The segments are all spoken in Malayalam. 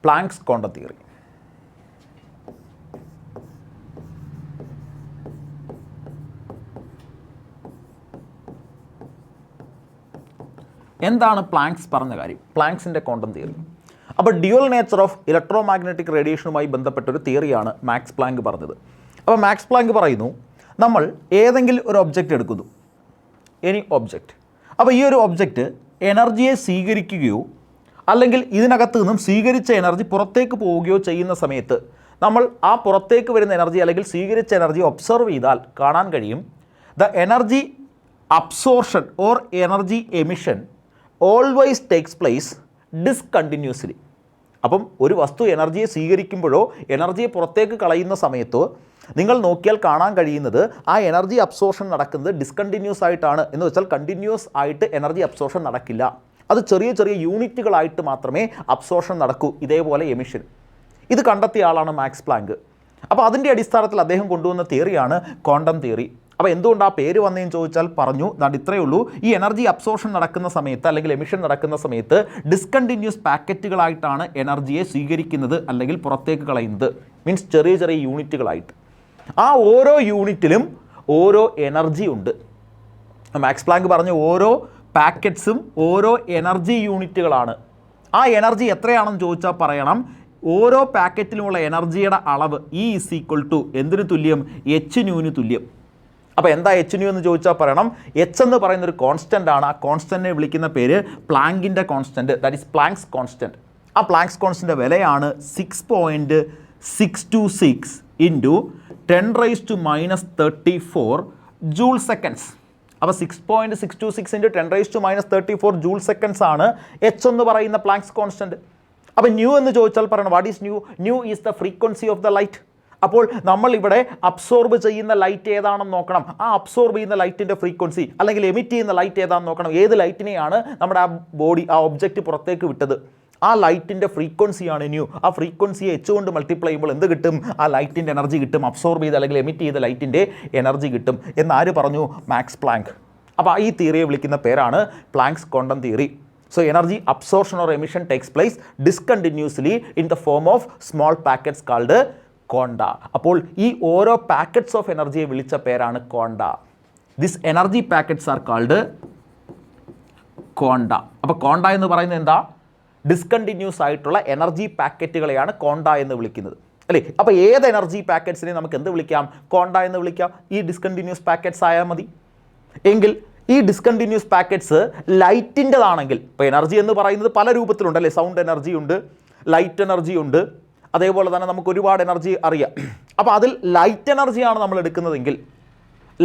Planks quantum theory. എന്താണ് പ്ലാങ്ക്സ് പറഞ്ഞ കാര്യം? പ്ലാങ്ക്സിൻ്റെ ക്വാണ്ടം തിയറി. അപ്പോൾ dual nature of electromagnetic റേഡിയേഷനുമായി ബന്ധപ്പെട്ടൊരു തിയറിയാണ് മാക്സ് പ്ലാങ്ക് പറഞ്ഞത്. അപ്പോൾ മാക്സ് പ്ലാങ്ക് പറയുന്നു, നമ്മൾ ഏതെങ്കിലും ഒരു ഒബ്ജക്റ്റ് എടുക്കുന്നു, എനി ഒബ്ജക്റ്റ്. അപ്പോൾ ഈ ഒരു ഒബ്ജക്റ്റ് എനർജിയെ സ്വീകരിക്കുകയോ അല്ലെങ്കിൽ ഇതിനകത്ത് നിന്നും സ്വീകരിച്ച എനർജി പുറത്തേക്ക് പോവുകയോ ചെയ്യുന്ന സമയത്ത് നമ്മൾ ആ പുറത്തേക്ക് വരുന്ന എനർജി അല്ലെങ്കിൽ സ്വീകരിച്ച എനർജി ഒബ്സർവ് ചെയ്താൽ കാണാൻ കഴിയും the energy absorption or energy emission always takes place discontinuously. അപ്പം ഒരു വസ്തു എനർജിയെ സ്വീകരിക്കുമ്പോഴോ എനർജിയെ പുറത്തേക്ക് കളയുന്ന സമയത്തോ നിങ്ങൾ നോക്കിയാൽ കാണാൻ കഴിയുന്നത് ആ എനർജി അബ്സോർഷൻ നടക്കുന്നത് ഡിസ്കണ്ടിന്യൂസ് ആയിട്ടാണ്. എന്ന് വെച്ചാൽ കണ്ടിന്യൂസ് ആയിട്ട് എനർജി അബ്സോർഷൻ നടക്കില്ല. അത് ചെറിയ ചെറിയ യൂണിറ്റുകളായിട്ട് മാത്രമേ അബ്സോർഷൻ നടക്കൂ. ഇതേപോലെ എമിഷൻ. ഇത് കണ്ടെത്തിയ ആളാണ് മാക്സ് പ്ലാങ്ക്. അപ്പോൾ അതിൻ്റെ അടിസ്ഥാനത്തിൽ അദ്ദേഹം കൊണ്ടുവന്ന തിയറിയാണ് ക്വാണ്ടം തിയറി. അപ്പോൾ എന്തുകൊണ്ട് ആ പേര് വന്നതെന്ന് ചോദിച്ചാൽ പറഞ്ഞു, അതാണ്ട് ഇത്രയേ ഉള്ളൂ. ഈ എനർജി അബ്സോർഷൻ നടക്കുന്ന സമയത്ത് അല്ലെങ്കിൽ എമിഷൻ നടക്കുന്ന സമയത്ത് ഡിസ്കണ്ടിന്യൂസ് പാക്കറ്റുകളായിട്ടാണ് എനർജിയെ സ്വീകരിക്കുന്നത് അല്ലെങ്കിൽ പുറത്തേക്ക് കളയുന്നത്. മീൻസ് ചെറിയ ചെറിയ യൂണിറ്റുകളായിട്ട്. ആ ഓരോ യൂണിറ്റിലും ഓരോ എനർജി ഉണ്ട്. മാക്സ് പ്ലാങ്ക് പറഞ്ഞ ഓരോ പാക്കറ്റ്സും ഓരോ എനർജി യൂണിറ്റുകളാണ്. ആ എനർജി എത്രയാണെന്ന് ചോദിച്ചാൽ പറയണം, ഓരോ പാക്കറ്റിലുമുള്ള എനർജിയുടെ അളവ് E = എന്തിനു തുല്യം? hν തുല്യം. അപ്പോൾ എന്താ hν എന്ന് ചോദിച്ചാൽ പറയണം, h എന്ന് പറയുന്നൊരു കോൺസ്റ്റൻ്റ് ആണ്. ആ കോൺസ്റ്റൻറ്റിനെ വിളിക്കുന്ന പേര് പ്ലാങ്കിൻ്റെ constant, that is Planck's constant. ആ പ്ലാങ്ക്സ് കോൺസ്റ്റൻ്റെ വിലയാണ് 6.626 × 10⁻⁻34 ജൂൾ സെക്കൻഡ്സ്. അപ്പോൾ 6.626 × 10⁻⁻34 ജൂൾ സെക്കൻഡ്സ് ആണ് h എന്ന് പറയുന്ന പ്ലാങ്ക്സ് കോൺസ്റ്റൻറ്റ്. അപ്പോൾ ന്യൂ എന്ന് ചോദിച്ചാൽ പറയണം, what is new? New is the frequency of the light. അപ്പോൾ നമ്മൾ ഇവിടെ അബ്സോർബ് ചെയ്യുന്ന ലൈറ്റ് ഏതാണെന്ന് നോക്കണം. ആ അബ്സോർബ് ചെയ്യുന്ന ലൈറ്റിൻ്റെ ഫ്രീക്വൻസി അല്ലെങ്കിൽ എമിറ്റ് ചെയ്യുന്ന ലൈറ്റ് ഏതാണെന്ന് നോക്കണം. ഏത് ലൈറ്റിനെയാണ് നമ്മുടെ ആ ബോഡി, ആ ഒബ്ജക്റ്റ് പുറത്തേക്ക് വിട്ടത്? ആ ലൈറ്റിൻ്റെ ഫ്രീക്വൻസിയാണ് ന്യൂ. ആ ഫ്രീക്വൻസിയെ h കൊണ്ട് മൾട്ടിപ്ലൈ ചെയ്യുമ്പോൾ എന്ത് കിട്ടും? ആ ലൈറ്റിൻ്റെ എനർജി കിട്ടും. അബ്സോർബ് ചെയ്ത് അല്ലെങ്കിൽ എമിറ്റ് ചെയ്ത ലൈറ്റിൻ്റെ എനർജി കിട്ടും എന്നാര് പറഞ്ഞു? Max Planck. അപ്പോൾ ഈ തിയറിയെ വിളിക്കുന്ന പേരാണ് Planck's quantum theory. So energy absorption or emission takes place discontinuously in the form of small packets called quanta. അപ്പോൾ ഈ ഓരോ പാക്കറ്റ്സ് ഓഫ് എനർജിയെ വിളിച്ച പേരാണ് quanta. These energy packets are called quanta. അപ്പോൾ quanta എന്ന് പറയുന്നത് എന്താ? ഡിസ്കണ്ടിന്യൂസ് ആയിട്ടുള്ള എനർജി പാക്കറ്റുകളെയാണ് quanta എന്ന് വിളിക്കുന്നത്, അല്ലേ? അപ്പോൾ ഏത് എനർജി പാക്കറ്റ്സിനെ നമുക്ക് എന്ത് വിളിക്കാം? quanta എന്ന് വിളിക്കാം. ഈ ഡിസ്കണ്ടിന്യൂസ് പാക്കറ്റ്സ് ആയാൽ മതി. എങ്കിൽ ഈ ഡിസ്കണ്ടിന്യൂസ് പാക്കറ്റ്സ് ലൈറ്റിൻ്റെതാണെങ്കിൽ, ഇപ്പോൾ എനർജി എന്ന് പറയുന്നത് പല രൂപത്തിലുണ്ട്, അല്ലേ? സൗണ്ട് എനർജി ഉണ്ട്, ലൈറ്റ് എനർജി ഉണ്ട്, അതേപോലെ തന്നെ നമുക്ക് ഒരുപാട് എനർജി അറിയാം. അപ്പോൾ അതിൽ ലൈറ്റ് എനർജിയാണ് നമ്മൾ എടുക്കുന്നതെങ്കിൽ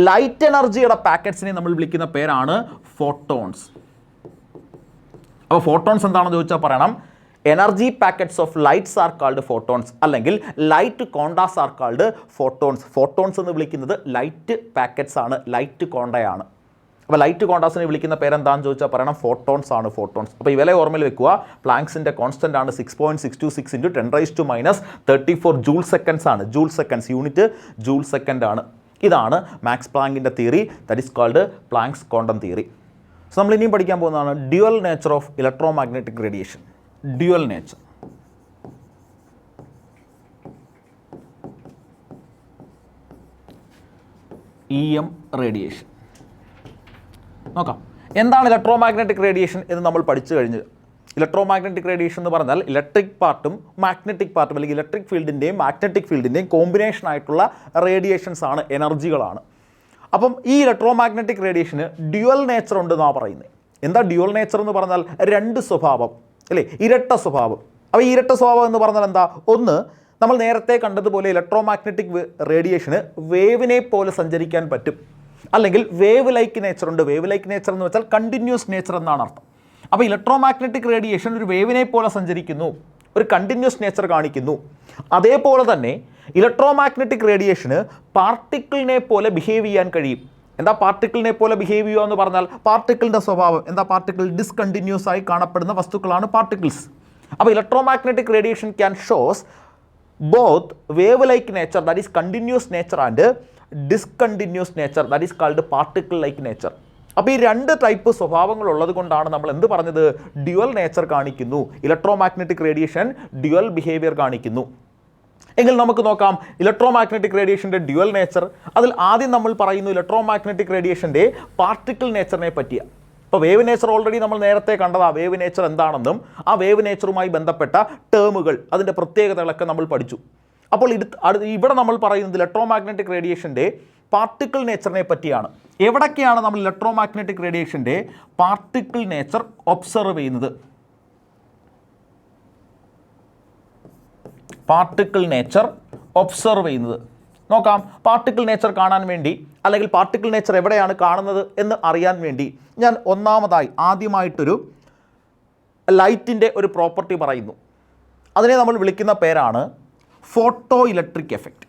ലൈറ്റ് എനർജിയുടെ പാക്കറ്റ്സിനെ നമ്മൾ വിളിക്കുന്ന പേരാണ് ഫോട്ടോൺസ്. അപ്പോൾ ഫോട്ടോൺസ് എന്താണെന്ന് ചോദിച്ചാൽ പറയണം, energy packets of lights are called photons, അല്ലെങ്കിൽ light quanta are called photons. Photons എന്ന് വിളിക്കുന്നത് ലൈറ്റ് പാക്കറ്റ്സ് ആണ്, ലൈറ്റ് കോണ്ടയാണ്. അപ്പോൾ ലൈറ്റ് കോണ്ടാസിനെ വിളിക്കുന്ന പേരെന്താണെന്ന് ചോദിച്ചാൽ പറയണം, ഫോട്ടോൺസ് ആണ്, ഫോട്ടോൺസ്. അപ്പോൾ ഈ വില ഓർമ്മയിൽ വെക്കുക. പ്ലാങ്ക്സിൻ്റെ കോൺസ്റ്റൻ്റ് ആണ് 6.626 × 10⁻⁻34 ജൂൾ സെക്കൻഡ്സ് ആണ്. Joule seconds unit joule second ആണ്. ഇതാണ് മാക്സ് പ്ലാങ്കിൻ്റെ theory, that is called Planck's quantum theory. So നമ്മൾ ഇനിയും പഠിക്കാൻ പോകുന്നതാണ് dual nature of electromagnetic radiation. Dual nature. EM radiation നോക്കാം. എന്താണ് ഇലക്ട്രോ മാഗ്നറ്റിക് റേഡിയേഷൻ എന്ന് നമ്മൾ പഠിച്ചു കഴിഞ്ഞ്. ഇലക്ട്രോ മാഗ്നറ്റിക് റേഡിയേഷൻ എന്ന് പറഞ്ഞാൽ ഇലക്ട്രിക് പാർട്ടും മാഗ്നറ്റിക് പാർട്ടും, അല്ലെങ്കിൽ ഇലക്ട്രിക് ഫീൽഡിൻ്റെയും മാഗ്നറ്റിക് ഫീൽഡിൻ്റെയും കോമ്പിനേഷൻ ആയിട്ടുള്ള റേഡിയേഷൻസ് ആണ്, എനർജികളാണ്. അപ്പം ഈ ഇലക്ട്രോ മാഗ്നറ്റിക് റേഡിയേഷന് ഡ്യുവൽ നേച്ചർ ഉണ്ടെന്നാണ് പറയുന്നത്. എന്താ ഡ്യുവൽ നേച്ചർ എന്ന് പറഞ്ഞാൽ? രണ്ട് സ്വഭാവം, അല്ലേ? ഇരട്ട സ്വഭാവം. അപ്പോൾ ഈ ഇരട്ട സ്വഭാവം എന്ന് പറഞ്ഞാൽ എന്താ? ഒന്ന്, നമ്മൾ നേരത്തെ കണ്ടതുപോലെ ഇലക്ട്രോ മാഗ്നറ്റിക് റേഡിയേഷന് വേവിനെ പോലെ സഞ്ചരിക്കാൻ പറ്റും, അല്ലെങ്കിൽ വേവ് ലൈക്ക് നേച്ചർ ഉണ്ട്. വേവ് ലൈക്ക് നേച്ചർ എന്ന് വെച്ചാൽ കണ്ടിന്യൂസ് നേച്ചർ എന്നാണ് അർത്ഥം. അപ്പോൾ ഇലക്ട്രോ മാഗ്നറ്റിക് റേഡിയേഷൻ ഒരു വേവിനെ പോലെ സഞ്ചരിക്കുന്നു, ഒരു കണ്ടിന്യൂസ് നേച്ചർ കാണിക്കുന്നു. അതേപോലെ തന്നെ ഇലക്ട്രോ മാഗ്നറ്റിക് റേഡിയേഷന് പാർട്ടിക്കിളിനെ പോലെ ബിഹേവ് ചെയ്യാൻ കഴിയും. എന്താ പാർട്ടിക്കിളിനെ പോലെ ബിഹേവ് ചെയ്യുക എന്ന് പറഞ്ഞാൽ? പാർട്ടിക്കിളിൻ്റെ സ്വഭാവം എന്താ? പാർട്ടിക്കിൾ ഡിസ്കണ്ടിന്യൂസ് ആയി കാണപ്പെടുന്ന വസ്തുക്കളാണ് പാർട്ടിക്കിൾസ്. അപ്പോൾ electro magnetic radiation can shows both wave like nature, that is continuous nature, and discontinuous nature, that is called particle like nature. അപ്പോൾ ഈ രണ്ട് ടൈപ്പ് സ്വഭാവങ്ങൾ ഉള്ളത് കൊണ്ടാണ് നമ്മൾ എന്ത് പറഞ്ഞത്, ഡ്യുവൽ നേച്ചർ കാണിക്കുന്നു. ഇലക്ട്രോമാഗ്നറ്റിക് റേഡിയേഷൻ ഡ്യുവൽ ബിഹേവിയർ കാണിക്കുന്നു. എങ്കിൽ നമുക്ക് നോക്കാം ഇലക്ട്രോമാഗ്നറ്റിക് റേഡിയേഷൻ്റെ ഡ്യുവൽ നേച്ചർ. അതിൽ ആദ്യം നമ്മൾ പറയുന്നു ഇലക്ട്രോമാഗ്നറ്റിക് റേഡിയേഷൻ്റെ പാർട്ടിക്കിൾ നേച്ചറിനെ പറ്റിയാണ്. ഇപ്പോൾ വേവ് നേച്ചർ ഓൾറെഡി നമ്മൾ നേരത്തെ കണ്ടതാണ്, വേവ് നേച്ചർ എന്താണെന്നും ആ വേവ് നേച്ചറുമായി ബന്ധപ്പെട്ട ടേമുകൾ, അതിൻ്റെ പ്രത്യേകതകളൊക്കെ നമ്മൾ പഠിച്ചു. അപ്പോൾ ഇവിടെ നമ്മൾ പറയുന്നത് ഇലക്ട്രോമാഗ്നറ്റിക് റേഡിയേഷൻ്റെ പാർട്ടിക്കിൾ നേച്ചറിനെ പറ്റിയാണ്. എവിടൊക്കെയാണ് നമ്മൾ ഇലക്ട്രോമാഗ്നറ്റിക് റേഡിയേഷൻ്റെ പാർട്ടിക്കിൾ നേച്ചർ ഒബ്സർവ് ചെയ്യുന്നത്? പാർട്ടിക്കിൾ നേച്ചർ ഒബ്സർവ് ചെയ്യുന്നത് നോക്കാം. പാർട്ടിക്കിൾ നേച്ചർ കാണാൻ വേണ്ടി, അല്ലെങ്കിൽ പാർട്ടിക്കിൾ നേച്ചർ എവിടെയാണ് കാണുന്നത് എന്ന് അറിയാൻ വേണ്ടി ഞാൻ ആദ്യമായിട്ടൊരു ലൈറ്റിൻ്റെ ഒരു പ്രോപ്പർട്ടി പറയുന്നു. അതിനെ നമ്മൾ വിളിക്കുന്ന പേരാണ് photo electric effect.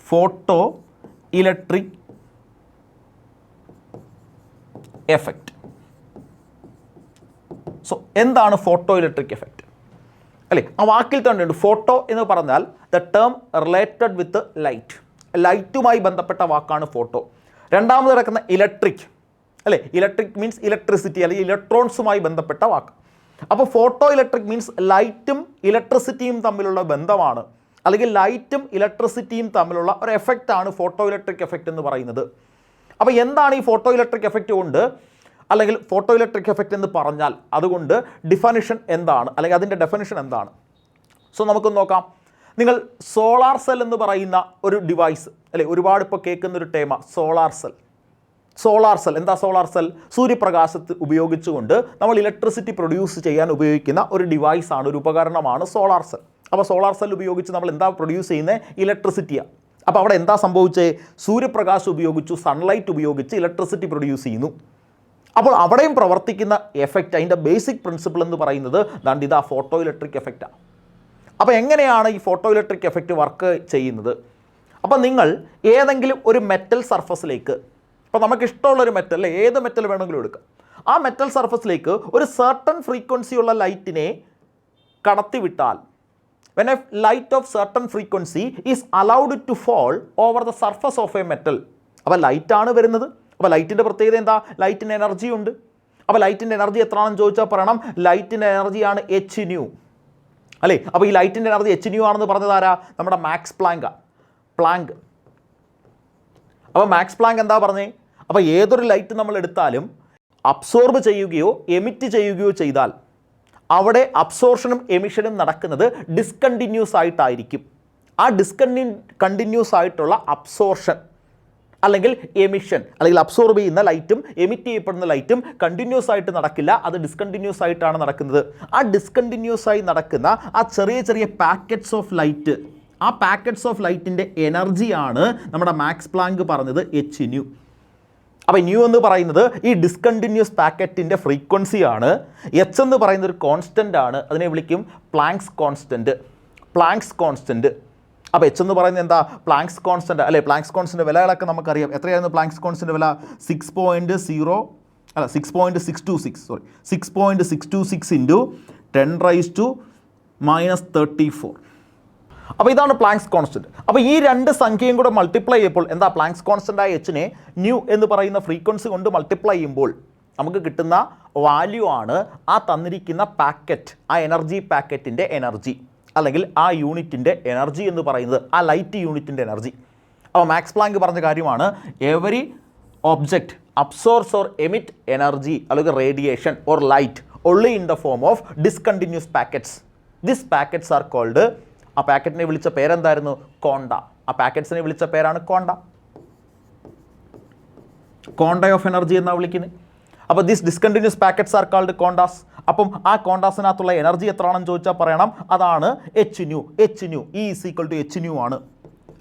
Photo electric effect. So എന്താണ് ഫോട്ടോ ഇലക്ട്രിക് എഫക്റ്റ് അല്ലേ? ആ വാക്കിൽ തന്നെ ഉണ്ട്. ഫോട്ടോ എന്ന് പറഞ്ഞാൽ the term related with light, ലൈറ്റുമായി ബന്ധപ്പെട്ട വാക്കാണ് ഫോട്ടോ. രണ്ടാമത് കിടക്കുന്ന ഇലക്ട്രിക് അല്ലേ, ഇലക്ട്രിക് മീൻസ് ഇലക്ട്രിസിറ്റി അല്ലെങ്കിൽ ഇലക്ട്രോൺസുമായി ബന്ധപ്പെട്ട വാക്ക്. അപ്പോൾ ഫോട്ടോ ഇലക്ട്രിക് മീൻസ് ലൈറ്റും ഇലക്ട്രിസിറ്റിയും തമ്മിലുള്ള ബന്ധമാണ്, അല്ലെങ്കിൽ ലൈറ്റും ഇലക്ട്രിസിറ്റിയും തമ്മിലുള്ള ഒരു എഫക്റ്റാണ് ഫോട്ടോ ഇലക്ട്രിക് എഫക്റ്റ് എന്ന് പറയുന്നത്. അപ്പോൾ എന്താണ് ഈ ഫോട്ടോ ഇലക്ട്രിക് എഫക്റ്റ് കൊണ്ട്, അല്ലെങ്കിൽ ഫോട്ടോ ഇലക്ട്രിക് എഫക്റ്റ് എന്ന് പറഞ്ഞാൽ അതുകൊണ്ട് ഡിഫനിഷൻ എന്താണ്, അല്ലെങ്കിൽ അതിൻ്റെ ഡെഫിനിഷൻ എന്താണ്? സോ നമുക്കൊന്ന് നോക്കാം. നിങ്ങൾ സോളാർ സെൽ എന്ന് പറയുന്ന ഒരു ഡിവൈസ് അല്ലേ, ഒരുപാട് ഇപ്പോൾ കേൾക്കുന്നൊരു ടേമ സോളാർ സെൽ. സോളാർ സെൽ എന്താ? സോളാർ സെൽ സൂര്യപ്രകാശത്ത് ഉപയോഗിച്ചുകൊണ്ട് നമ്മൾ ഇലക്ട്രിസിറ്റി പ്രൊഡ്യൂസ് ചെയ്യാൻ ഉപയോഗിക്കുന്ന ഒരു ഡിവൈസാണ്, ഒരു ഉപകരണമാണ് സോളാർ സെൽ. അപ്പോൾ സോളാർ സെൽ ഉപയോഗിച്ച് നമ്മൾ എന്താ പ്രൊഡ്യൂസ് ചെയ്യുന്നത്? ഇലക്ട്രിസിറ്റിയാണ്. അപ്പോൾ അവിടെ എന്താ സംഭവിച്ചത്? സൂര്യപ്രകാശം ഉപയോഗിച്ചു, സൺലൈറ്റ് ഉപയോഗിച്ച് ഇലക്ട്രിസിറ്റി പ്രൊഡ്യൂസ് ചെയ്യുന്നു. അപ്പോൾ അവിടെയും പ്രവർത്തിക്കുന്ന എഫക്റ്റ്, അതിൻ്റെ ബേസിക് പ്രിൻസിപ്പിൾ എന്ന് പറയുന്നത് ദാണ്ട് ഇതാ ഫോട്ടോ ഇലക്ട്രിക് എഫക്റ്റാണ്. അപ്പോൾ എങ്ങനെയാണ് ഈ ഫോട്ടോ ഇലക്ട്രിക് എഫക്റ്റ് വർക്ക് ചെയ്യുന്നത്? അപ്പോൾ നിങ്ങൾ ഏതെങ്കിലും ഒരു മെറ്റൽ സർഫസിലേക്ക്, ഇപ്പോൾ നമുക്ക് ഇഷ്ടമുള്ളൊരു മെറ്റൽ അല്ലേ, ഏത് മെറ്റൽ വേണമെങ്കിലും എടുക്കാം, ആ മെറ്റൽ സർഫസിലേക്ക് ഒരു സർട്ടൺ ഫ്രീക്വൻസി ഉള്ള ലൈറ്റിനെ കടത്തിവിട്ടാൽ, when a light of certain frequency is allowed to fall over the surface of a metal, അപ്പോൾ ലൈറ്റാണ് വരുന്നത്. അപ്പോൾ ലൈറ്റിൻ്റെ പ്രത്യേകത എന്താ? ലൈറ്റിന് എനർജി ഉണ്ട്. അപ്പോൾ ലൈറ്റിൻ്റെ എനർജി എത്രയാണെന്ന് ചോദിച്ചാൽ പറയണം, ലൈറ്റിൻ്റെ എനർജിയാണ് h nu അല്ലേ. അപ്പോൾ ഈ ലൈറ്റിൻ്റെ എനർജി h nu ആണെന്ന് പറഞ്ഞത് ആരാ? നമ്മുടെ മാക്സ് പ്ലാങ്ക്. അപ്പോൾ മാക്സ് പ്ലാങ്ക് എന്താ പറഞ്ഞേ? അപ്പോൾ ഏതൊരു ലൈറ്റ് നമ്മൾ എടുത്താലും അബ്സോർബ് ചെയ്യുകയോ എമിറ്റ് ചെയ്യുകയോ ചെയ്താൽ അവിടെ അബ്സോർഷനും എമിഷനും നടക്കുന്നത് ഡിസ്കണ്ടിന്യൂസ് ആയിട്ടായിരിക്കും. ആ കണ്ടിന്യൂസ് ആയിട്ടുള്ള അബ്സോർഷൻ അല്ലെങ്കിൽ എമിഷൻ, അല്ലെങ്കിൽ അബ്സോർബ് ചെയ്യുന്ന ലൈറ്റും എമിറ്റ് ചെയ്യപ്പെടുന്ന ലൈറ്റും കണ്ടിന്യൂസ് ആയിട്ട് നടക്കില്ല, അത് ഡിസ്കണ്ടിന്യൂസ് ആയിട്ടാണ് നടക്കുന്നത്. ആ ഡിസ്കണ്ടിന്യൂസ് ആയി നടക്കുന്ന ആ ചെറിയ ചെറിയ പാക്കറ്റ്സ് ഓഫ് ലൈറ്റ്, ആ പാക്കറ്റ്സ് ഓഫ് ലൈറ്റിൻ്റെ എനർജിയാണ് നമ്മുടെ മാക്സ് പ്ലാങ്ക് പറഞ്ഞത് h nu. അപ്പോൾ ന്യൂ എന്ന് പറയുന്നത് ഈ ഡിസ്കണ്ടിന്യൂസ് പാക്കറ്റിൻ്റെ ഫ്രീക്വൻസിയാണ്. എച്ച് എന്ന് പറയുന്ന ഒരു കോൺസ്റ്റൻ്റ് ആണ്, അതിനെ വിളിക്കും പ്ലാങ്ക്സ് കോൺസ്റ്റൻറ്റ്. അപ്പോൾ എച്ച് എന്ന് പറയുന്നത് എന്താ? പ്ലാങ്ക്സ് കോൺസ്റ്റൻറ്റ് അല്ലേ. പ്ലാങ്ക്സ് കോൺസ്റ്റൻറ്റ് വിലകളൊക്കെ നമുക്കറിയാം. എത്രയായിരുന്നു പ്ലാങ്ക്സ് കോൺസ്റ്റൻറ്റ് വില? 6.626 ഇൻറ്റു 10⁻⁻34. അപ്പോൾ ഇതാണ് പ്ലാങ്ക്സ് കോൺസ്റ്റൻറ്റ്. അപ്പോൾ ഈ രണ്ട് സംഖ്യയും കൂടെ മൾട്ടിപ്ലൈ ചെയ്യുമ്പോൾ എന്താ? പ്ലാങ്ക്സ് കോൺസ്റ്റൻ്റ് ആയ എച്ചിനെ ന്യൂ എന്ന് പറയുന്ന ഫ്രീക്വൻസി കൊണ്ട് മൾട്ടിപ്ലൈ ചെയ്യുമ്പോൾ നമുക്ക് കിട്ടുന്ന വാല്യൂ ആണ് ആ തന്നിരിക്കുന്ന പാക്കറ്റ്, ആ എനർജി പാക്കറ്റിൻ്റെ എനർജി, അല്ലെങ്കിൽ ആ യൂണിറ്റിൻ്റെ എനർജി എന്ന് പറയുന്നത് ആ ലൈറ്റ് യൂണിറ്റിൻ്റെ എനർജി. അപ്പോൾ മാക്സ് പ്ലാങ്ക് പറഞ്ഞ കാര്യമാണ് every object absorbs or emit energy അല്ലെങ്കിൽ radiation or light only in the form of discontinuous packets. This packets are called, ആ പാക്കറ്റിനെ വിളിച്ച പേരെന്തായിരുന്നു? കോണ്ട. ആ പാക്കറ്റ്സിനെ വിളിച്ച പേരാണ് കോണ്ട ഓഫ് എനർജി എന്നാണ് വിളിക്കുന്നത്. അപ്പോൾ this discontinuous packets are called Qantas. അപ്പം ആ കോണ്ടാസിനകത്തുള്ള എനർജി എത്രയാണെന്ന് ചോദിച്ചാൽ പറയണം, അതാണ് h nu. E = h nu ആണ്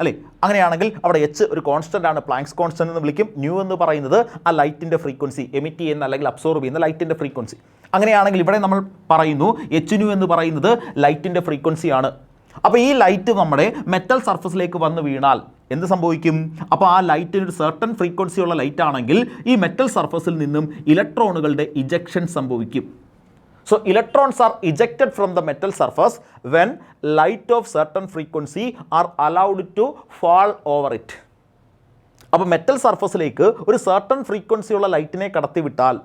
അല്ലേ. അങ്ങനെയാണെങ്കിൽ അവിടെ എച്ച് ഒരു കോൺസ്റ്റൻ്റ് ആണ്, പ്ലാങ്ക്സ് കോൺസ്റ്റൻ്റ് എന്ന് വിളിക്കും. ന്യൂ എന്ന് പറയുന്നത് ആ ലൈറ്റിൻ്റെ ഫ്രീക്വൻസി, എമിറ്റ് ചെയ്യുന്ന അല്ലെങ്കിൽ അബ്സോർബ് ചെയ്യുന്ന ലൈറ്റിൻ്റെ ഫ്രീക്വൻസി. അങ്ങനെയാണെങ്കിൽ ഇവിടെ നമ്മൾ പറയുന്നു h nu എന്ന് പറയുന്നത് ലൈറ്റിൻ്റെ ഫ്രീക്വൻസിയാണ്. അപ്പോൾ ഈ ലൈറ്റ് നമ്മുടെ മെറ്റൽ സർഫസിലേക്ക് വന്ന് വീണാൽ എന്ത് സംഭവിക്കും? അപ്പോൾ ആ ലൈറ്റിന് ഒരു സർട്ടൺ ഫ്രീക്വൻസി ഉള്ള ലൈറ്റ് ആണെങ്കിൽ ഈ മെറ്റൽ സർഫസിൽ നിന്നും ഇലക്ട്രോണുകളുടെ ഇജക്ഷൻ സംഭവിക്കും. So electrons are ejected from the metal surface when light of certain frequency are allowed to fall over it. അപ്പോൾ മെറ്റൽ സർഫസിലേക്ക് ഒരു സർട്ടൺ ഫ്രീക്വൻസിയുള്ള ലൈറ്റിനെ കടത്തിവിട്ടാൽ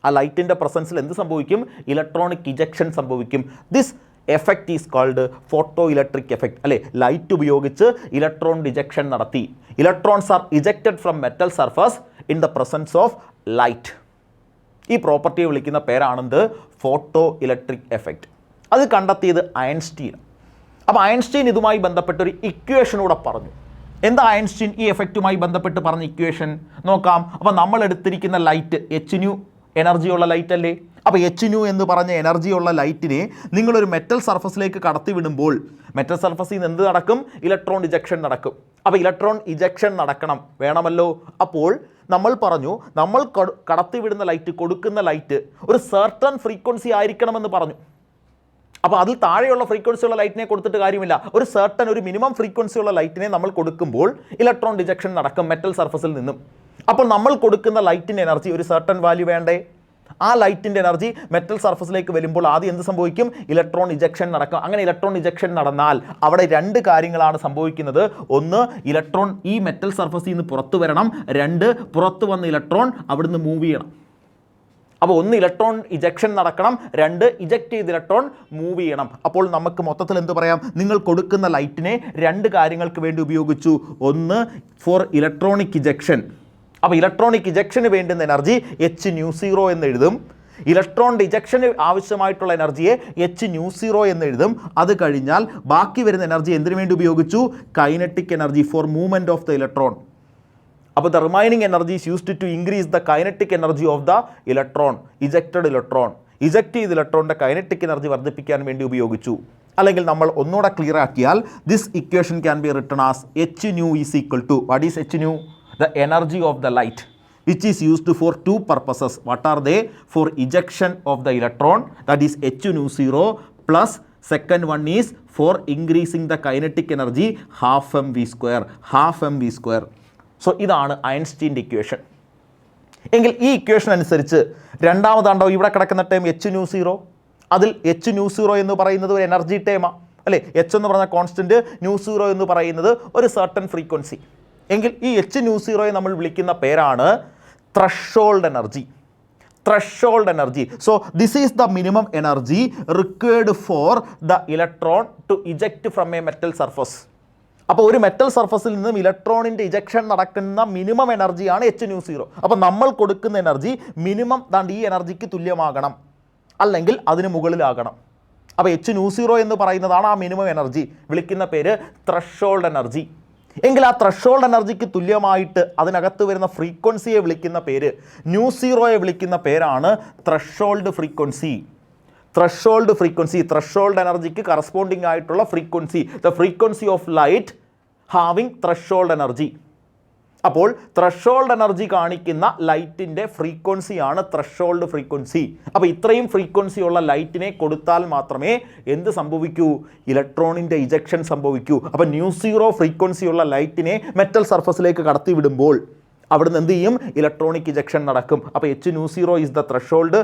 ആ ലൈറ്റിൻ്റെ പ്രസൻസിൽ എന്ത് സംഭവിക്കും? ഇലക്ട്രോണിക് ഇജക്ഷൻ സംഭവിക്കും. This effect is called photo electric effect. അല്ലേ, ലൈറ്റ് ഉപയോഗിച്ച് ഇലക്ട്രോൺ ഡിജക്ഷൻ നടത്തി. Electrons are ejected from metal surface in the presence of light. ഈ പ്രോപ്പർട്ടിയെ വിളിക്കുന്ന പേരാണെന്ത്? Photo electric effect. അത് കണ്ടെത്തിയത് ഐൻസ്റ്റീൻ. അപ്പോൾ ഐൻസ്റ്റീൻ ഇതുമായി ബന്ധപ്പെട്ടൊരു ഇക്വേഷനൂടെ പറഞ്ഞു. എന്താ ഐൻസ്റ്റീൻ ഈ എഫക്റ്റുമായി ബന്ധപ്പെട്ട് പറഞ്ഞ ഇക്വേഷൻ നോക്കാം. അപ്പോൾ നമ്മൾ എടുത്തിരിക്കുന്ന ലൈറ്റ് h എനർജിയുള്ള ലൈറ്റ് അല്ലേ? അപ്പോൾ h എന്ന് പറഞ്ഞ എനർജിയുള്ള ലൈറ്റിനെ നിങ്ങളൊരു മെറ്റൽ സർഫസിലേക്ക് കടത്തിവിടുമ്പോൾ മെറ്റൽ സർഫസിൽ നിന്ന് എന്ത് നടക്കും? ഇലക്ട്രോൺ ഇജക്ഷൻ നടക്കും. അപ്പോൾ ഇലക്ട്രോൺ ഇജക്ഷൻ നടക്കണം, വേണമല്ലോ. അപ്പോൾ നമ്മൾ പറഞ്ഞു, നമ്മൾ കടത്തിവിടുന്ന ലൈറ്റ്, കൊടുക്കുന്ന ലൈറ്റ് ഒരു സർട്ടൺ ഫ്രീക്വൻസി ആയിരിക്കണമെന്ന് പറഞ്ഞു. അപ്പോൾ അതിൽ താഴെയുള്ള ഫ്രീക്വൻസിയുള്ള ലൈറ്റിനെ കൊടുത്തിട്ട് കാര്യമില്ല. ഒരു സർട്ടൺ, ഒരു മിനിമം ഫ്രീക്വൻസിയുള്ള ലൈറ്റിനെ നമ്മൾ കൊടുക്കുമ്പോൾ ഇലക്ട്രോൺ ഡിജക്ഷൻ നടക്കും മെറ്റൽ സർഫസിൽ നിന്നും. അപ്പോൾ നമ്മൾ കൊടുക്കുന്ന ലൈറ്റിൻ്റെ എനർജി ഒരു സർട്ടൺ വാല്യൂ വേണ്ടേ? ആ ലൈറ്റിൻ്റെ എനർജി മെറ്റൽ സർഫസിലേക്ക് വരുമ്പോൾ ആദ്യം എന്ത് സംഭവിക്കും? ഇലക്ട്രോൺ ഇജക്ഷൻ നടക്കും. അങ്ങനെ ഇലക്ട്രോൺ ഇജക്ഷൻ നടന്നാൽ അവിടെ രണ്ട് കാര്യങ്ങളാണ് സംഭവിക്കുന്നത്. ഒന്ന്, ഇലക്ട്രോൺ ഈ മെറ്റൽ സർഫസിൽ നിന്ന് പുറത്തു വരണം. രണ്ട്, പുറത്തു വന്ന ഇലക്ട്രോൺ അവിടുന്ന് മൂവ് ചെയ്യണം. അപ്പോൾ ഒന്ന്, ഇലക്ട്രോൺ ഇജക്ഷൻ നടക്കണം. രണ്ട്, ഇജക്റ്റ് ചെയ്ത് ഇലക്ട്രോൺ മൂവ് ചെയ്യണം. അപ്പോൾ നമുക്ക് മൊത്തത്തിൽ എന്ത് പറയാം? നിങ്ങൾ കൊടുക്കുന്ന ലൈറ്റിനെ രണ്ട് കാര്യങ്ങൾക്ക് വേണ്ടി ഉപയോഗിച്ചു. ഒന്ന്, ഫോർ ഇലക്ട്രോണിക് ഇജക്ഷൻ. അപ്പോൾ ഇലക്ട്രോണിക് ഇജക്ഷന് വേണ്ടുന്ന എനർജി h0 എന്ന് എഴുതും. ഇലക്ട്രോൺ ഇജക്ഷന് ആവശ്യമായിട്ടുള്ള എനർജിയെ h0 എന്ന് എഴുതും. അത് കഴിഞ്ഞാൽ ബാക്കി വരുന്ന എനർജി എന്തിനു വേണ്ടി ഉപയോഗിച്ചു? Kinetic energy, for movement of the electron. അപ്പോൾ the remaining energy is used to increase the kinetic energy of the electron, ejected electron. Eject ചെയ്ത ഇലക്ട്രോണിൻ്റെ കൈനറ്റിക് എനർജി വർദ്ധിപ്പിക്കാൻ വേണ്ടി ഉപയോഗിച്ചു. അല്ലെങ്കിൽ നമ്മൾ ഒന്നുകൂടെ ക്ലിയർ ആക്കിയാൽ this equation can be written as h is equal to, what is h? The energy of the light, which is used for two purposes. What are they? For ejection of the electron, that is h0, plus second one is for increasing the kinetic energy, half mv². So ഇതാണ് ഐൻസ്റ്റീൻ്റെ ഇക്വേഷൻ. എങ്കിൽ ഈ ഇക്വേഷൻ അനുസരിച്ച് രണ്ടാമതാണ്ടോ ഇവിടെ കിടക്കുന്ന ടൈം h0, അതിൽ h0 എന്ന് പറയുന്നത് ഒരു എനർജി ടൈമാണ് അല്ലേ? h എന്ന് പറഞ്ഞ കോൺസ്റ്റൻറ്റ്, μ0 എന്ന് പറയുന്നത് ഒരു സർട്ടൺ ഫ്രീക്വൻസി. എങ്കിൽ ഈ h0 നമ്മൾ വിളിക്കുന്ന പേരാണ് threshold energy. Threshold energy. So this is the minimum energy required for the electron to eject from a metal surface. അപ്പോൾ ഒരു മെറ്റൽ സർഫസിൽ നിന്നും ഇലക്ട്രോണിൻ്റെ ഇജക്ഷൻ നടക്കുന്ന മിനിമം എനർജിയാണ് h0. അപ്പോൾ നമ്മൾ കൊടുക്കുന്ന എനർജി മിനിമം ഈ എനർജിക്ക് തുല്യമാകണം, അല്ലെങ്കിൽ അതിന് മുകളിലാകണം. അപ്പോൾ h0 എന്ന് പറയുന്നതാണ് ആ മിനിമം എനർജി. വിളിക്കുന്ന പേര് ത്രഷോൾഡ് എനർജി. എങ്കിൽ ആ ത്രഷോൾഡ് എനർജിക്ക് തുല്യമായിട്ട് അതിനകത്ത് വരുന്ന ഫ്രീക്വൻസിയെ വിളിക്കുന്ന പേര്, μ0യെ വിളിക്കുന്ന പേരാണ് threshold frequency. Threshold frequency, threshold എനർജിക്ക് കറസ്പോണ്ടിങ് ആയിട്ടുള്ള frequency, the frequency of light having threshold energy. അപ്പോൾ ത്രഷോൾഡ് എനർജി കാണിക്കുന്ന ലൈറ്റിൻ്റെ ഫ്രീക്വൻസിയാണ് ത്രഷോൾഡ് ഫ്രീക്വൻസി. അപ്പോൾ ഇത്രയും ഫ്രീക്വൻസിയുള്ള ലൈറ്റിനെ കൊടുത്താൽ മാത്രമേ എന്ത് സംഭവിക്കൂ? ഇലക്ട്രോണിൻ്റെ ഇജക്ഷൻ സംഭവിക്കൂ. അപ്പോൾ μ0 ഫ്രീക്വൻസിയുള്ള ലൈറ്റിനെ മെറ്റൽ സർഫസിലേക്ക് കടത്തിവിടുമ്പോൾ അവിടുന്ന് എന്ത് ചെയ്യും? ഇലക്ട്രോണിക് ഇജക്ഷൻ നടക്കും. അപ്പോൾ h0 is the threshold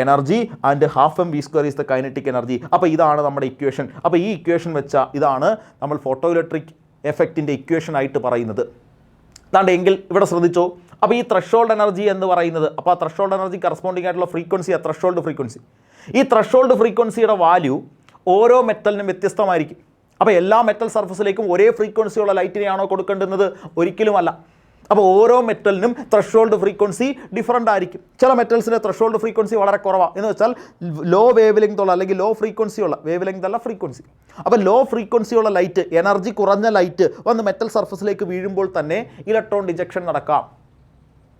energy and half mv² is the kinetic energy. അപ്പോൾ ഇതാണ് നമ്മുടെ ഇക്വേഷൻ. അപ്പോൾ ഈ ഇക്വേഷൻ വെച്ച ഇതാണ് നമ്മൾ ഫോട്ടോ ഇലക്ട്രിക് എഫക്റ്റിൻ്റെ ഇക്വേഷൻ ആയിട്ട് പറയുന്നത്. എങ്കിൽ ഇവിടെ ശ്രദ്ധിച്ചോ. അപ്പോൾ ഈ ത്രഷോൾഡ് എനർജി എന്ന് പറയുന്നത്, അപ്പോൾ ആ ത്രഷോൾഡ് എനർജി കറസ്പോണ്ടിങ് ആയിട്ടുള്ള ഫ്രീക്വൻസിയാണ് ത്രഷോൾഡ് ഫ്രീക്വൻസി. ഈ ത്രഷോൾഡ് ഫ്രീക്വൻസിയുടെ വാല്യൂ ഓരോ മെറ്റലിനും വ്യത്യസ്തമായിരിക്കും. അപ്പോൾ എല്ലാ മെറ്റൽ സർഫസിലേക്കും ഒരേ ഫ്രീക്വൻസിയുള്ള ലൈറ്റിനെയാണോ കൊടുക്കേണ്ടുന്നത്? ഒരിക്കലുമല്ല. അപ്പോൾ ഓരോ മെറ്റലിനും ത്രഷോൾഡ് ഫ്രീക്വൻസി ഡിഫറൻ്റ് ആയിരിക്കും. ചില മെറ്റൽസിൻ്റെ ത്രഷോൾഡ് ഫ്രീക്വൻസി വളരെ കുറവാണ്. എന്ന് വെച്ചാൽ ലോ വേവ് ലെങ്ത് ഉള്ള, അല്ലെങ്കിൽ ലോ ഫ്രീക്വൻസിയുള്ള, വേവ് ലെങ്ത് അല്ല ഫ്രീക്വൻസി. അപ്പോൾ ലോ ഫ്രീക്വൻസിയുള്ള ലൈറ്റ്, എനർജി കുറഞ്ഞ ലൈറ്റ് വന്ന് മെറ്റൽ സർഫസിലേക്ക് വീഴുമ്പോൾ തന്നെ ഇലക്ട്രോൺ ഡിജക്ഷൻ നടക്കാം.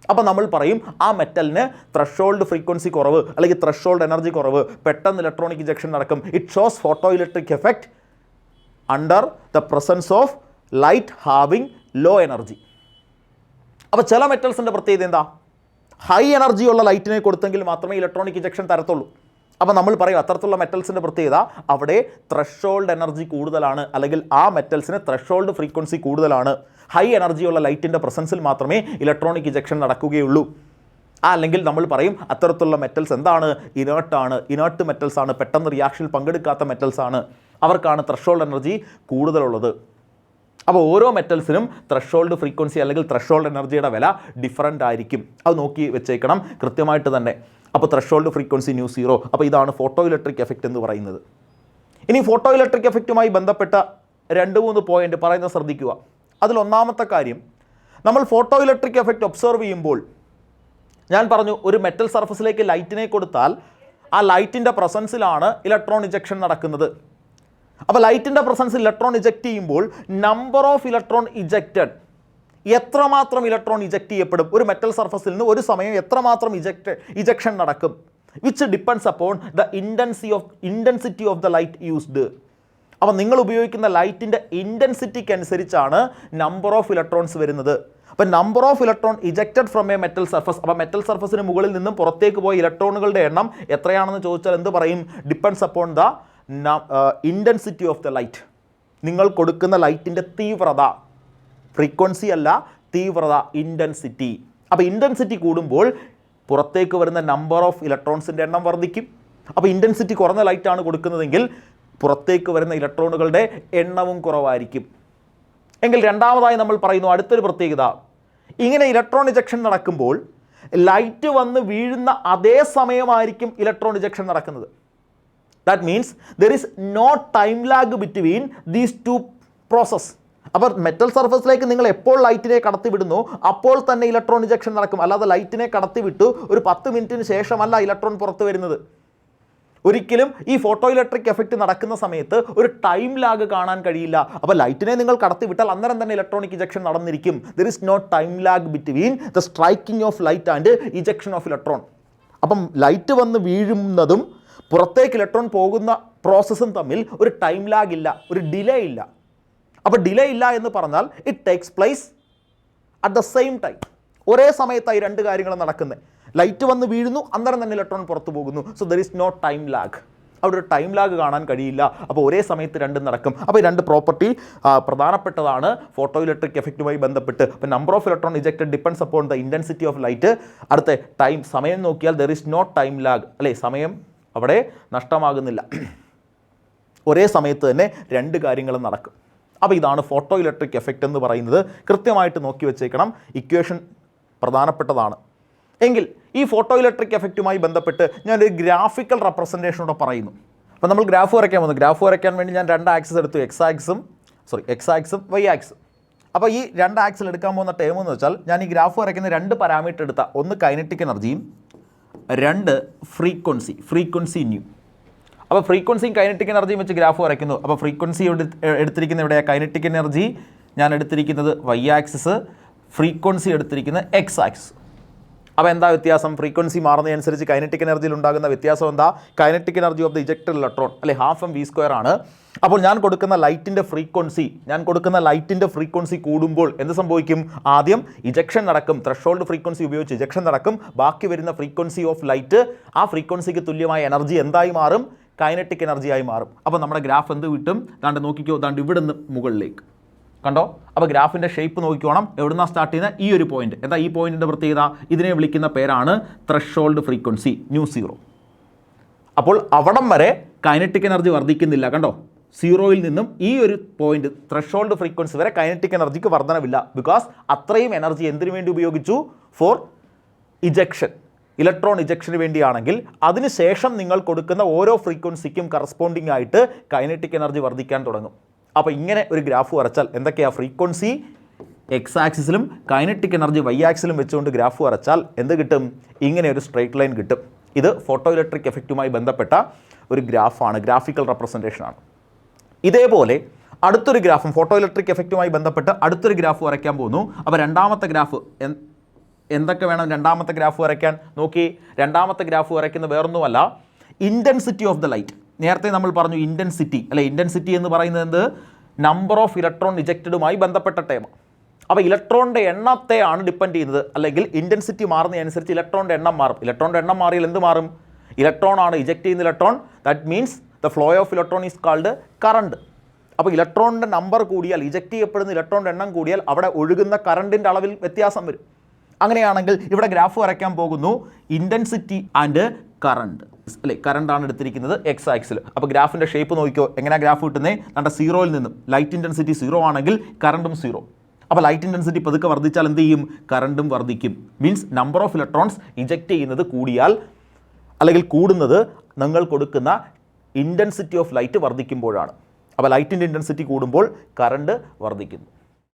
അപ്പോൾ നമ്മൾ പറയും ആ മെറ്റലിന് ത്രഷോൾഡ് ഫ്രീക്വൻസി കുറവ്, അല്ലെങ്കിൽ ത്രഷോൾഡ് എനർജി കുറവ്, പെട്ടെന്ന് ഇലക്ട്രോണിക് ഇജക്ഷൻ നടക്കും. It shows photo electric effect under the presence of light having low energy. അപ്പോൾ ചില മെറ്റൽസിൻ്റെ പ്രത്യേകത എന്താ? ഹൈ എനർജിയുള്ള ലൈറ്റിനെ കൊടുത്തെങ്കിൽ മാത്രമേ ഇലക്ട്രോണിക് ഇജക്ഷൻ തരത്തുള്ളൂ. അപ്പോൾ നമ്മൾ പറയും അത്തരത്തിലുള്ള മെറ്റൽസിൻ്റെ പ്രത്യേകത അവിടെ ത്രഷോൾഡ് എനർജി കൂടുതലാണ്, അല്ലെങ്കിൽ ആ മെറ്റൽസിന് ത്രഷോൾഡ് ഫ്രീക്വൻസി കൂടുതലാണ്. ഹൈ എനർജിയുള്ള ലൈറ്റിൻ്റെ പ്രസൻസിൽ മാത്രമേ ഇലക്ട്രോണിക് ഇജക്ഷൻ നടക്കുകയുള്ളൂ. അല്ലെങ്കിൽ നമ്മൾ പറയും അത്തരത്തിലുള്ള മെറ്റൽസ് എന്താണ്? ഇനേർട്ടാണ്, ഇനേർട്ട് മെറ്റൽസ് ആണ്, പെട്ടെന്ന് റിയാക്ഷനിൽ പങ്കെടുക്കാത്ത മെറ്റൽസ് ആണ്, അവർക്കാണ് ത്രഷോൾഡ് എനർജി കൂടുതലുള്ളത്. അപ്പോൾ ഓരോ മെറ്റൽസിനും ത്രഷോൾഡ് ഫ്രീക്വൻസി അല്ലെങ്കിൽ ത്രഷോൾഡ് എനർജിയുടെ വില ഡിഫറൻ്റ് ആയിരിക്കും. അത് നോക്കി വെച്ചേക്കണം കൃത്യമായിട്ട് തന്നെ. അപ്പോൾ ത്രഷോൾഡ് ഫ്രീക്വൻസി ന്യൂ സീറോ. അപ്പോൾ ഇതാണ് ഫോട്ടോ ഇലക്ട്രിക് എഫക്റ്റ് എന്ന് പറയുന്നത്. ഇനി ഫോട്ടോ ഇലക്ട്രിക് എഫക്റ്റുമായി ബന്ധപ്പെട്ട 2-3 പോയിന്റ് പറയുന്നത് ശ്രദ്ധിക്കുക. അതിലൊന്നാമത്തെ കാര്യം, നമ്മൾ ഫോട്ടോ ഇലക്ട്രിക് എഫക്റ്റ് ഒബ്സർവ് ചെയ്യുമ്പോൾ ഞാൻ പറഞ്ഞു ഒരു മെറ്റൽ സർഫസിലേക്ക് ലൈറ്റിനെ കൊടുത്താൽ ആ ലൈറ്റിൻ്റെ പ്രസൻസിലാണ് ഇലക്ട്രോൺ ഇജക്ഷൻ നടക്കുന്നത്. അപ്പോൾ ലൈറ്റിൻ്റെ പ്രസൻസിൽ ഇലക്ട്രോൺ ഇജക്റ്റ് ചെയ്യുമ്പോൾ നമ്പർ ഓഫ് ഇലക്ട്രോൺ ഇജക്റ്റഡ്, എത്രമാത്രം ഇലക്ട്രോൺ ഇജക്റ്റ് ചെയ്യപ്പെടും ഒരു മെറ്റൽ സർഫസിൽ നിന്ന് ഒരു സമയം എത്രമാത്രം ഇജക്ഷൻ നടക്കും, which depends upon the intensity of the light used. അപ്പോൾ നിങ്ങൾ ഉപയോഗിക്കുന്ന ലൈറ്റിൻ്റെ ഇൻറ്റൻസിറ്റിക്ക് അനുസരിച്ചാണ് നമ്പർ ഓഫ് ഇലക്ട്രോൺസ് വരുന്നത്. അപ്പോൾ number of electron ejected from a metal surface, അപ്പോൾ മെറ്റൽ സർഫസിന് മുകളിൽ നിന്നും പുറത്തേക്ക് പോയ ഇലക്ട്രോണുകളുടെ എണ്ണം എത്രയാണെന്ന് ചോദിച്ചാൽ എന്ത് പറയും? Depends upon the intensity of the light. നിങ്ങൾ കൊടുക്കുന്ന ലൈറ്റിൻ്റെ തീവ്രത, ഫ്രീക്വൻസി അല്ല തീവ്രത, ഇൻറ്റൻസിറ്റി. അപ്പോൾ ഇൻറ്റൻസിറ്റി കൂടുമ്പോൾ പുറത്തേക്ക് വരുന്ന നമ്പർ ഓഫ് ഇലക്ട്രോൺസിൻ്റെ എണ്ണം വർദ്ധിക്കും. അപ്പോൾ ഇൻറ്റൻസിറ്റി കുറഞ്ഞ ലൈറ്റാണ് കൊടുക്കുന്നതെങ്കിൽ പുറത്തേക്ക് വരുന്ന ഇലക്ട്രോണുകളുടെ എണ്ണവും കുറവായിരിക്കും. എങ്കിൽ രണ്ടാമതായി നമ്മൾ പറയുന്നു അടുത്തൊരു പ്രത്യേകത, ഇങ്ങനെ ഇലക്ട്രോൺ ഇജക്ഷൻ നടക്കുമ്പോൾ ലൈറ്റ് വന്ന് വീഴുന്ന അതേ സമയമായിരിക്കും ഇലക്ട്രോൺ ഇജക്ഷൻ നടക്കുന്നത്. That means there is no time lag between these two process. അപ്പോൾ മെറ്റൽ സർഫസിലേക്ക് നിങ്ങൾ എപ്പോൾ ലൈറ്റിനെ കടത്തിവിടുന്നു അപ്പോൾ തന്നെ ഇലക്ട്രോൺ ഇജക്ഷൻ നടക്കും. അല്ലാതെ ലൈറ്റിനെ കടത്തിവിട്ടു ഒരു 10 മിനിറ്റിന് ശേഷമല്ല ഇലക്ട്രോൺ പുറത്ത് വരുന്നത്. ഒരിക്കലും ഈ ഫോട്ടോ ഇലക്ട്രിക് എഫക്റ്റ് നടക്കുന്ന സമയത്ത് ഒരു ടൈം ലാഗ് കാണാൻ കഴിയില്ല. അപ്പോൾ ലൈറ്റിനെ നിങ്ങൾ കടത്തിവിട്ടാൽ അന്നേരം തന്നെ ഇലക്ട്രോണിക് ഇജക്ഷൻ നടന്നിരിക്കും. There is no time lag between the striking of light and ejection of electron. അപ്പം ലൈറ്റ് വന്ന് വീഴുന്നതും പുറത്തേക്ക് ഇലക്ട്രോൺ പോകുന്ന പ്രോസസ്സും തമ്മിൽ ഒരു ടൈം ലാഗ് ഇല്ല, ഒരു ഡിലേ ഇല്ല. അപ്പോൾ ഡിലേ ഇല്ല എന്ന് പറഞ്ഞാൽ it takes place at the same time. ഒരേ സമയത്തായി രണ്ട് കാര്യങ്ങൾ നടക്കുന്നത്. ലൈറ്റ് വന്ന് വീഴുന്നു, അന്നേരം തന്നെ ഇലക്ട്രോൺ പുറത്തു പോകുന്നു. So there is no time lag. അവിടെ ഒരു ടൈം ലാഗ് കാണാൻ കഴിയില്ല. അപ്പോൾ ഒരേ സമയത്ത് രണ്ടും നടക്കും. അപ്പോൾ ഈ രണ്ട് പ്രോപ്പർട്ടി പ്രധാനപ്പെട്ടതാണ് ഫോട്ടോ ഇലക്ട്രിക് എഫക്റ്റുമായി ബന്ധപ്പെട്ട്. അപ്പോൾ number of electron ejected depends upon the intensity of light. അടുത്ത ടൈം, സമയം നോക്കിയാൽ there is no time lag, അല്ലേ? സമയം അവിടെ നഷ്ടമാകുന്നില്ല. ഒരേ സമയത്ത് തന്നെ രണ്ട് കാര്യങ്ങളും നടക്കും. അപ്പോൾ ഇതാണ് ഫോട്ടോ ഇലക്ട്രിക് എഫക്റ്റ് എന്ന് പറയുന്നത്. കൃത്യമായിട്ട് നോക്കി വെച്ചേക്കണം. ഇക്വേഷൻ പ്രധാനപ്പെട്ടതാണ്. എങ്കിൽ ഈ ഫോട്ടോ ഇലക്ട്രിക് എഫക്റ്റുമായി ബന്ധപ്പെട്ട് ഞാനൊരു ഗ്രാഫിക്കൽ റെപ്രസെൻറ്റേഷനോടെ പറയുന്നു. അപ്പോൾ നമ്മൾ ഗ്രാഫ് വരയ്ക്കാൻ പോകുന്നു. ഗ്രാഫ് വരയ്ക്കാൻ വേണ്ടി ഞാൻ രണ്ട് ആക്സിസ് എടുത്തു, എക്സ് ആക്സും വൈ ആക്സും. അപ്പോൾ ഈ രണ്ട് ആക്സിൽ എടുക്കാൻ പോകുന്ന ടേം എന്ന് വെച്ചാൽ ഞാൻ ഈ ഗ്രാഫ് വരയ്ക്കുന്ന രണ്ട് പാരാമീറ്റർ എടുത്ത, ഒന്ന് കൈനറ്റിക് എനർജിയും രണ്ട് ഫ്രീക്വൻസി ന്യൂ. അപ്പോൾ ഫ്രീക്വൻസിയും കൈനറ്റിക് എനർജിയും വെച്ച് ഗ്രാഫ് വരയ്ക്കുന്നു. അപ്പോൾ ഫ്രീക്വൻസി എടുത്തിരിക്കുന്ന ഇവിടെ കൈനറ്റിക് എനർജി ഞാൻ എടുത്തിരിക്കുന്നത് വൈ ആക്സിസ്, ഫ്രീക്വൻസി എടുത്തിരിക്കുന്നത് എക്സ് ആക്സിസ്. അപ്പോൾ എന്താ വ്യത്യാസം? ഫ്രീക്വൻസി മാറുന്നതനുസരിച്ച് കൈനറ്റിക് എനർജിയിൽ ഉണ്ടാകുന്ന വ്യത്യാസം എന്താ? Kinetic energy of the ejected electron, അല്ലെ, 12mv² ആണ്. അപ്പോൾ ഞാൻ കൊടുക്കുന്ന ലൈറ്റിൻ്റെ ഫ്രീക്വൻസി കൂടുമ്പോൾ എന്ത് സംഭവിക്കും? ആദ്യം ഇജക്ഷൻ നടക്കും, ത്രഷോൾഡ് ഫ്രീക്വൻസി ഉപയോഗിച്ച് ഇജക്ഷൻ നടക്കും. ബാക്കി വരുന്ന ഫ്രീക്വൻസി ഓഫ് ലൈറ്റ്, ആ ഫ്രീക്വൻസിക്ക് തുല്യമായ എനർജി എന്തായി മാറും? കൈനറ്റിക് എനർജിയായി മാറും. അപ്പോൾ നമ്മുടെ ഗ്രാഫ് എന്ത് കിട്ടും? ദാണ്ട് നോക്കിക്കോ, ദാണ്ട് ഇവിടെ നിന്ന് മുകളിലേക്ക് കണ്ടോ? അപ്പോൾ ഗ്രാഫിൻ്റെ ഷേപ്പ് നോക്കിക്കോണം. എവിടുന്നാണ് സ്റ്റാർട്ട് ചെയ്യുന്നത്? ഈ ഒരു പോയിന്റ്. എന്താ ഈ പോയിന്റിൻ്റെ പ്രത്യേകത? ഇതിനെ വിളിക്കുന്ന പേരാണ് ത്രഷോൾഡ് ഫ്രീക്വൻസി ന്യൂ സീറോ. അപ്പോൾ അവിടം വരെ കൈനറ്റിക് എനർജി വർദ്ധിക്കുന്നില്ല. കണ്ടോ? സീറോയിൽ നിന്നും ഈ ഒരു പോയിന്റ് ത്രഷോൾഡ് ഫ്രീക്വൻസി വരെ കൈനറ്റിക് എനർജിക്ക് വർധനവില്ല. ബിക്കോസ് അത്രയും എനർജി എന്തിനു വേണ്ടി ഉപയോഗിച്ചു? ഫോർ ഇജക്ഷൻ, ഇലക്ട്രോൺ ഇജക്ഷന് വേണ്ടിയാണെങ്കിൽ അതിനുശേഷം നിങ്ങൾ കൊടുക്കുന്ന ഓരോ ഫ്രീക്വൻസിക്കും കറസ്പോണ്ടിങ് ആയിട്ട് കൈനറ്റിക് എനർജി വർദ്ധിക്കാൻ തുടങ്ങും. അപ്പോൾ ഇങ്ങനെ ഒരു ഗ്രാഫ് വരച്ചാൽ എന്തൊക്കെയാണ്? ഫ്രീക്വൻസി എക്സ് ആക്സിസിലും കൈനറ്റിക് എനർജി വൈ ആക്സിലും വെച്ചുകൊണ്ട് ഗ്രാഫ് വരച്ചാൽ എന്ത് കിട്ടും? ഇങ്ങനെ ഒരു സ്ട്രെയിറ്റ് ലൈൻ കിട്ടും. ഇത് ഫോട്ടോ ഇലക്ട്രിക് എഫക്റ്റുമായി ബന്ധപ്പെട്ട ഒരു ഗ്രാഫാണ്, ഗ്രാഫിക്കൽ റെപ്രസെൻറ്റേഷനാണ്. ഇതേപോലെ അടുത്തൊരു ഗ്രാഫും ഫോട്ടോ ഇലക്ട്രിക് എഫക്റ്റുമായി ബന്ധപ്പെട്ട് അടുത്തൊരു ഗ്രാഫ് വരയ്ക്കാൻ പോകുന്നു. അപ്പോൾ രണ്ടാമത്തെ ഗ്രാഫ് എന്തൊക്കെ വേണം രണ്ടാമത്തെ ഗ്രാഫ് വരയ്ക്കാൻ? നോക്കി, രണ്ടാമത്തെ ഗ്രാഫ് വരയ്ക്കുന്നത് വേറൊന്നുമല്ല, ഇൻറ്റൻസിറ്റി ഓഫ് ദ ലൈറ്റ്. നേരത്തെ നമ്മൾ പറഞ്ഞു ഇൻറ്റൻസിറ്റി, അല്ലെ? ഇൻറ്റൻസിറ്റി എന്ന് പറയുന്നത് എന്ത്? നമ്പർ ഓഫ് ഇലക്ട്രോൺ ഇജക്റ്റഡുമായി ബന്ധപ്പെട്ട ടേം. അപ്പോൾ ഇലക്ട്രോണിൻ്റെ എണ്ണത്തെയാണ് ഡിപ്പെൻഡ് ചെയ്യുന്നത്. അല്ലെങ്കിൽ ഇൻറ്റൻസിറ്റി മാറുന്നതനുസരിച്ച് ഇലക്ട്രോണിൻ്റെ എണ്ണം മാറും. ഇലക്ട്രോണിൻ്റെ എണ്ണം മാറിയാൽ എന്ത് മാറും? ഇലക്ട്രോൺ ആണ് ഇജക്റ്റ് ചെയ്യുന്ന electron. That means the flow of electron is called current. അപ്പോൾ ഇലക്ട്രോണിൻ്റെ നമ്പർ കൂടിയാൽ, ഇജക്റ്റ് ചെയ്യപ്പെടുന്ന ഇലക്ട്രോണിൻ്റെ എണ്ണം കൂടിയാൽ അവിടെ ഒഴുകുന്ന കറണ്ടിൻ്റെ അളവിൽ വ്യത്യാസം വരും. അങ്ങനെയാണെങ്കിൽ ഇവിടെ ഗ്രാഫ് വരയ്ക്കാൻ പോകുന്നു. ഇൻറ്റൻസിറ്റി ആൻഡ് കറണ്ട് അല്ലേ, കറണ്ടാണ് എടുത്തിരിക്കുന്നത് എക്സ് ആക്സിൽ. അപ്പോൾ ഗ്രാഫിൻ്റെ ഷേപ്പ് നോക്കിക്കോ, എങ്ങനെയാണ് ഗ്രാഫ് കിട്ടുന്നത്? നമ്മുടെ സീറോയിൽ നിന്നും ലൈറ്റ് ഇൻറ്റൻസിറ്റി 0 ആണെങ്കിൽ കറണ്ടും 0. അപ്പോൾ ലൈറ്റ് ഇൻറ്റൻസിറ്റി പതുക്കെ വർദ്ധിച്ചാൽ എന്ത് ചെയ്യും? കറണ്ടും വർദ്ധിക്കും. Means number of electrons eject ചെയ്യുന്നത് കൂടിയാൽ അല്ലെങ്കിൽ കൂടുന്നത് നിങ്ങൾ കൊടുക്കുന്ന ഇൻറ്റൻസിറ്റി ഓഫ് ലൈറ്റ് വർദ്ധിക്കുമ്പോഴാണ്. അപ്പോൾ ലൈറ്റിൻ്റെ ഇൻറ്റൻസിറ്റി കൂടുമ്പോൾ കറണ്ട് വർദ്ധിക്കുന്നു.